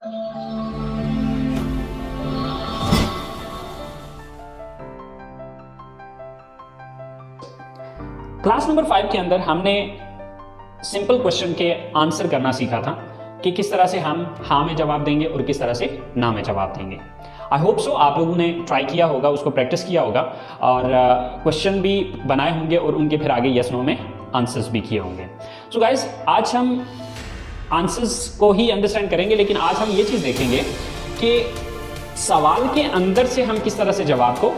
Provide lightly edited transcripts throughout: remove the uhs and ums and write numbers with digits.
Class number 5 के अंदर हमने सिंपल क्वेश्चन के आंसर करना सीखा था कि किस तरह से हम हाँ में जवाब देंगे और किस तरह से ना में जवाब देंगे। आई होप सो आप लोगों ने ट्राई किया होगा, उसको प्रैक्टिस किया होगा और क्वेश्चन भी बनाए होंगे और उनके फिर आगे यस नो में आंसर्स भी किए होंगे। सो गाइस, आज हम आंसर्स को ही अंडरस्टैंड करेंगे, लेकिन आज हम ये चीज़ देखेंगे कि सवाल के अंदर से हम किस तरह से जवाब को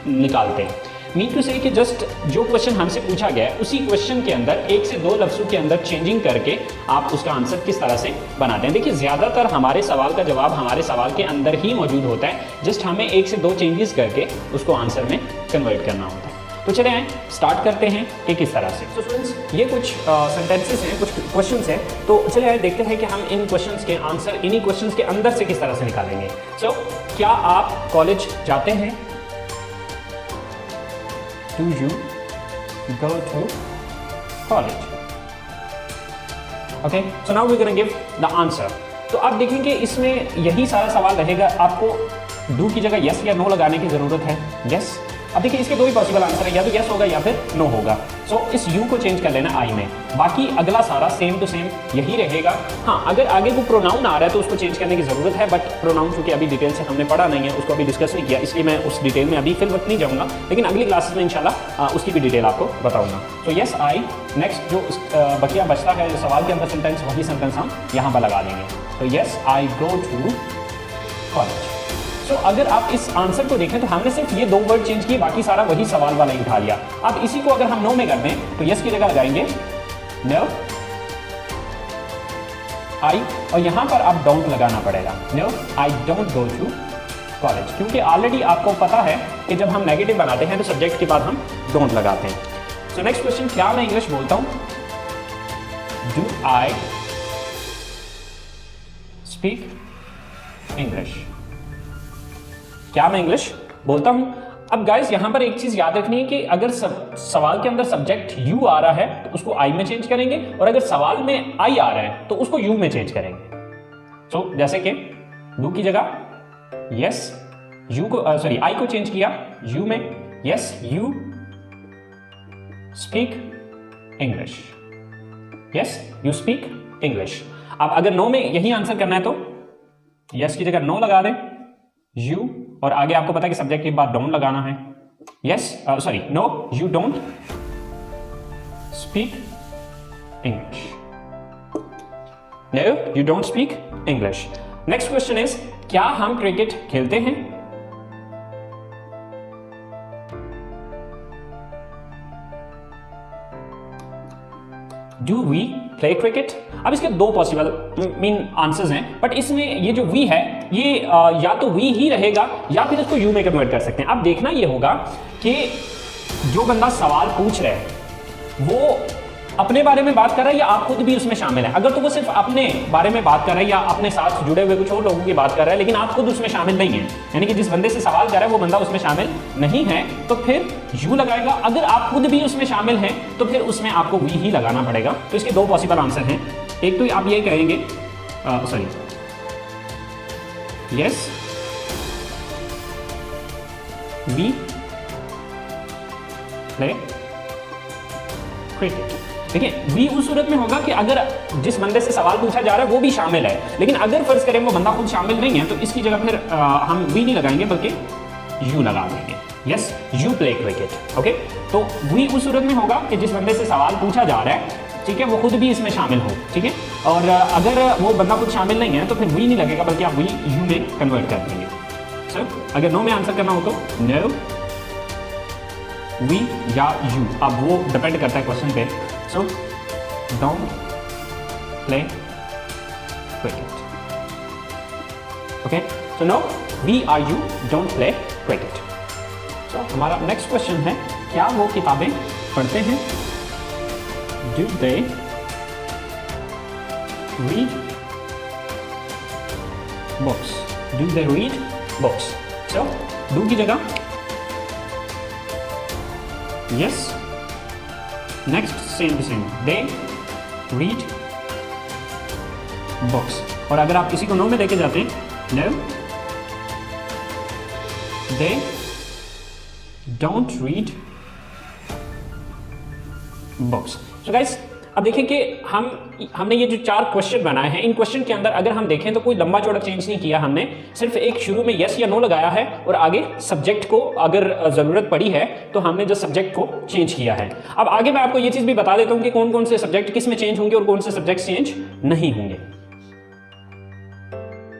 निकालते हैं। मीन टू से कि जस्ट जो क्वेश्चन हमसे पूछा गया है उसी क्वेश्चन के अंदर एक से दो लफ्ज़ों के अंदर चेंजिंग करके आप उसका आंसर किस तरह से बनाते हैं। देखिए, ज़्यादातर हमारे सवाल का जवाब हमारे सवाल के अंदर ही मौजूद होता है, जस्ट हमें एक से दो चेंजेस करके उसको आंसर में कन्वर्ट करना होता है। तो चले आए स्टार्ट करते हैं कि किस तरह से। तो स्टूडेंट्स, ये कुछ सेंटेंसेस हैं, कुछ क्वेश्चंस हैं, तो चले आए देखते हैं कि हम इन क्वेश्चंस के आंसर इन्हीं क्वेश्चंस के अंदर से किस तरह से निकालेंगे। सो क्या आप कॉलेज जाते हैं? Do you go to college? Okay, so now we're going to give the answer. तो आप देखेंगे इसमें यही सारा सवाल रहेगा, आपको डू की जगह यस या नो लगाने की जरूरत है। यस, अब देखिए इसके दो ही पॉसिबल आंसर है, या तो यस होगा या फिर नो होगा। सो इस यू को चेंज कर लेना आई में, बाकी अगला सारा सेम टू सेम यही रहेगा। हाँ, अगर आगे को प्रोनाउन आ रहा है तो उसको चेंज करने की जरूरत है, बट प्रोनाउन चूंकि अभी डिटेल से हमने पढ़ा नहीं है, उसको अभी डिस्कस नहीं किया, इसलिए मैं उस डिटेल में अभी फिर वक्त नहीं जाऊँगा, लेकिन अगली क्लासेस में इंशाल्लाह उसकी भी डिटेल आपको बताऊँगा। तो यस आई, नेक्स्ट जो बकिया बचता है जो सवाल के अंदर सेंटेंस, वही सेंटेंस हम यहाँ पर लगा देंगे। तो yes I go to college. तो अगर आप इस आंसर को देखें तो हमने सिर्फ ये दो वर्ड चेंज किए, बाकी सारा वही सवाल वाला ही उठा लिया। अब इसी को अगर हम नो में कर दें तो यस की जगह लगाएंगे नो आई, और यहां पर आप डोंट लगाना पड़ेगा। No I don't go to college, क्योंकि ऑलरेडी आपको पता है कि जब हम नेगेटिव बनाते हैं तो सब्जेक्ट के बाद हम डोंट लगाते हैं। सो नेक्स्ट क्वेश्चन, क्या मैं इंग्लिश बोलता हूं? Do I speak English? क्या मैं इंग्लिश बोलता हूं? अब गाइस यहां पर एक चीज याद रखनी है कि अगर सवाल के अंदर सब्जेक्ट यू आ रहा है तो उसको आई में चेंज करेंगे, और अगर सवाल में आई आ रहा है तो उसको यू में चेंज करेंगे। सो जैसे कि डू की जगह यस यू को सॉरी आई को चेंज किया यू में, yes you speak English, yes you speak English. अब अगर नो में यही आंसर करना है तो यस की जगह नो लगा दें, यू, और आगे आपको पता है कि सब्जेक्ट के बाद डोंट लगाना है। Yes sorry no you don't speak English, no you don't speak English. Next question is, क्या हम क्रिकेट खेलते हैं? Do we play cricket? अब इसके दो पॉसिबल मीन आंसर्स हैं, बट इसमें ये जो वी है ये या तो वी ही रहेगा या फिर इसको यू में कन्वर्ट कर सकते हैं। अब देखना ये होगा कि जो बंदा सवाल पूछ रहा है वो अपने बारे में बात कर रहा है या आप खुद भी उसमें शामिल है। अगर तो वो सिर्फ अपने बारे में बात कर रहा है या अपने साथ जुड़े हुए कुछ और लोगों की बात कर रहा है, लेकिन आप खुद उसमें शामिल नहीं है, यानी कि जिस बंदे से सवाल कर रहा है वो बंदा उसमें शामिल नहीं है, तो फिर यू लगाएगा। अगर आप खुद भी उसमें शामिल हैं तो फिर उसमें आपको वी ही लगाना पड़ेगा। तो इसके दो पॉसिबल आंसर हैं, एक तो आप ये कहेंगे sorry yes we play cricket. देखिए, वी उस सूरत में होगा कि अगर जिस बंदे से सवाल पूछा जा रहा है वो भी शामिल है, लेकिन अगर फर्ज करें वो बंदा खुद शामिल नहीं है तो इसकी जगह फिर हम वी नहीं लगाएंगे बल्कि यू लगा देंगे। Yes you play cricket. Okay, तो वी उस सूरत में होगा कि जिस बंदे से सवाल पूछा जा रहा है, ठीक है, वो खुद भी इसमें शामिल हो, ठीक है, और अगर वो बंदा खुद शामिल नहीं है तो फिर वी नहीं लगेगा बल्कि आप वी यू में कन्वर्ट कर देंगे। सर अगर नो में आंसर करना हो तो नो वी या यू, अब वो डिपेंड करता है क्वेश्चन पे। So don't play cricket. Okay, so no we are you don't play cricket. So हमारा नेक्स्ट क्वेश्चन है, क्या वो किताबें पढ़ते हैं? Do they read books? Do they read books? So, do की जगह yes. Next, same to same. They read books. और अगर आप किसी को नो में देके जाते हैं, no they don't read books. So guys, अब देखें कि हमने ये जो 4 क्वेश्चन बनाए हैं, इन क्वेश्चन के अंदर अगर हम देखें तो कोई लंबा चौड़ा चेंज नहीं किया हमने, सिर्फ एक शुरू में यस या नो लगाया है और आगे सब्जेक्ट को अगर ज़रूरत पड़ी है तो हमने जो सब्जेक्ट को चेंज किया है। अब आगे मैं आपको ये चीज़ भी बता देता हूं कि कौन कौन से सब्जेक्ट किस में चेंज होंगे और कौन से सब्जेक्ट चेंज नहीं होंगे।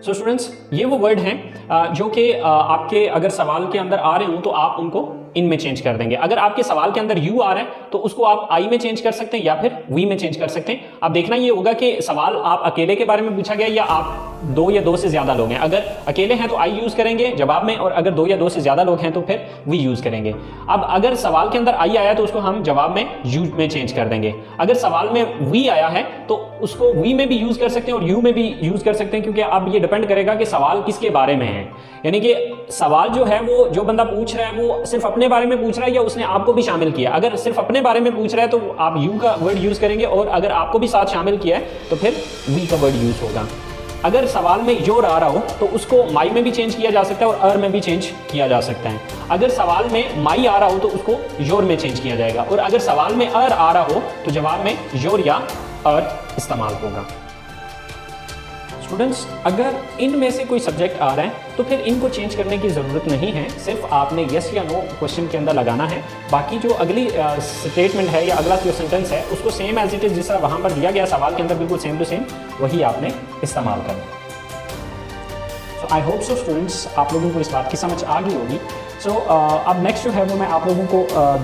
सो स्टूडेंट्स, ये वो वर्ड हैं जो कि आपके अगर सवाल के अंदर आ रहे हो तो आप उनको इनमें चेंज कर देंगे। अगर आपके सवाल के अंदर यू आ रहा है तो उसको आप आई में चेंज कर सकते हैं या फिर वी में चेंज कर सकते हैं। अब देखना ये होगा कि सवाल आप अकेले के बारे में पूछा गया या आप 2 या 2 से ज्यादा लोग हैं। अगर अकेले हैं तो आई यूज करेंगे जवाब में, और अगर 2 या 2 से ज्यादा लोग हैं तो फिर वी यूज करेंगे। अब अगर सवाल के अंदर आई आया तो उसको हम जवाब में यू में चेंज कर देंगे। अगर सवाल में वी आया है तो उसको वी में भी यूज कर सकते हैं और यू में भी यूज कर सकते हैं, क्योंकि अब ये डिपेंड करेगा कि सवाल किसके बारे में है। यानी कि सवाल जो है वो जो बंदा पूछ रहा है वो सिर्फ अपने बारे में पूछ रहा है या उसने आपको भी शामिल किया। अगर सिर्फ अपने बारे में पूछ रहा है तो आप यू का वर्ड यूज करेंगे, और अगर आपको भी साथ शामिल किया है तो फिर वी का वर्ड यूज होगा। अगर सवाल में योर आ रहा हो तो उसको माई में भी चेंज किया जा सकता है और अर में भी चेंज किया जा सकता है। अगर सवाल में माई आ रहा हो तो उसको योर में चेंज किया जाएगा, और अगर सवाल में अर आ रहा हो तो जवाब में योर या अर इस्तेमाल होगा। स्टूडेंट्स, अगर इनमें से कोई सब्जेक्ट आ रहा है तो फिर इनको चेंज करने की ज़रूरत नहीं है, सिर्फ आपने यस या नो क्वेश्चन के अंदर लगाना है। बाकी जो अगली स्टेटमेंट है या अगला जो सेंटेंस है उसको सेम एज इट इज़ जिस तरह वहाँ पर दिया गया सवाल के अंदर बिल्कुल सेम टू सेम वही आपने इस्तेमाल करना। सो आई होप सो स्टूडेंट्स, आप लोगों को इस बात की समझ आ गई होगी। सो अब नेक्स्ट जो है वो मैं आप लोगों को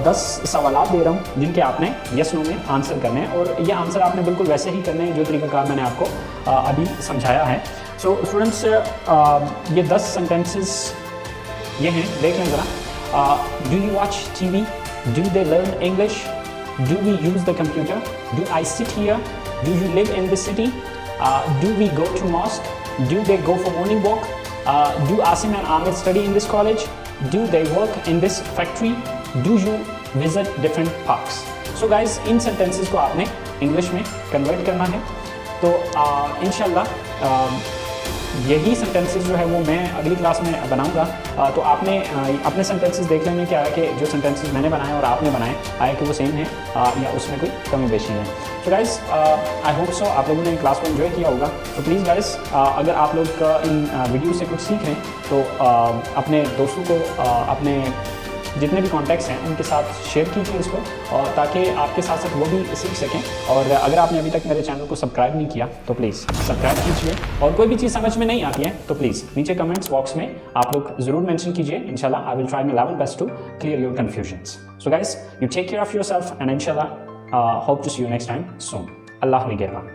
10 सवाल दे रहा हूँ जिनके आपने यस नो में आंसर करने हैं, और ये आंसर आपने बिल्कुल वैसे ही करने हैं जो तरीकाकार मैंने आपको अभी समझाया है। सो स्टूडेंट्स, ये 10 सेंटेंसेस ये हैं, देख लें ज़रा। Do you watch TV? Do they learn English? Do we use the computer? Do I sit here? Do you live in this city? Do we go to mosque? Do they go for morning walk? Do Asim and Amir study in this college? Do they work in this factory? Do you visit different parks? So guys, in sentences को आपने English में convert करना है। तो इंशाल्लाह यही sentences जो है वो मैं अगली क्लास में बनाऊंगा। तो आपने अपने सेंटेंसेस देख लेंगे क्या है कि जो सेंटेंसेस मैंने बनाए और आपने बनाए आए कि वो सेम है या उसमें कोई कमी बेशी है। तो गाइस, आई होप सो आप लोगों ने क्लास को एंजॉय किया होगा। तो प्लीज़ गाइस, अगर आप लोग इन वीडियो से कुछ सीख रहे हैं तो अपने दोस्तों को, अपने जितने भी कॉन्टैक्ट्स हैं उनके साथ शेयर कीजिए इसको, और ताकि आपके साथ साथ वो भी सीख सकें। और अगर आपने अभी तक मेरे चैनल को सब्सक्राइब नहीं किया तो प्लीज़ सब्सक्राइब कीजिए, और कोई भी चीज़ समझ में नहीं आती है तो प्लीज़ नीचे कमेंट्स बॉक्स में आप लोग ज़रूर मेंशन कीजिए। इंशाल्लाह I will try my level best to clear your confusions. So guys, you take care of yourself and इंशाल्लाह hope to see you next time soon. अल्लाह निगहबान।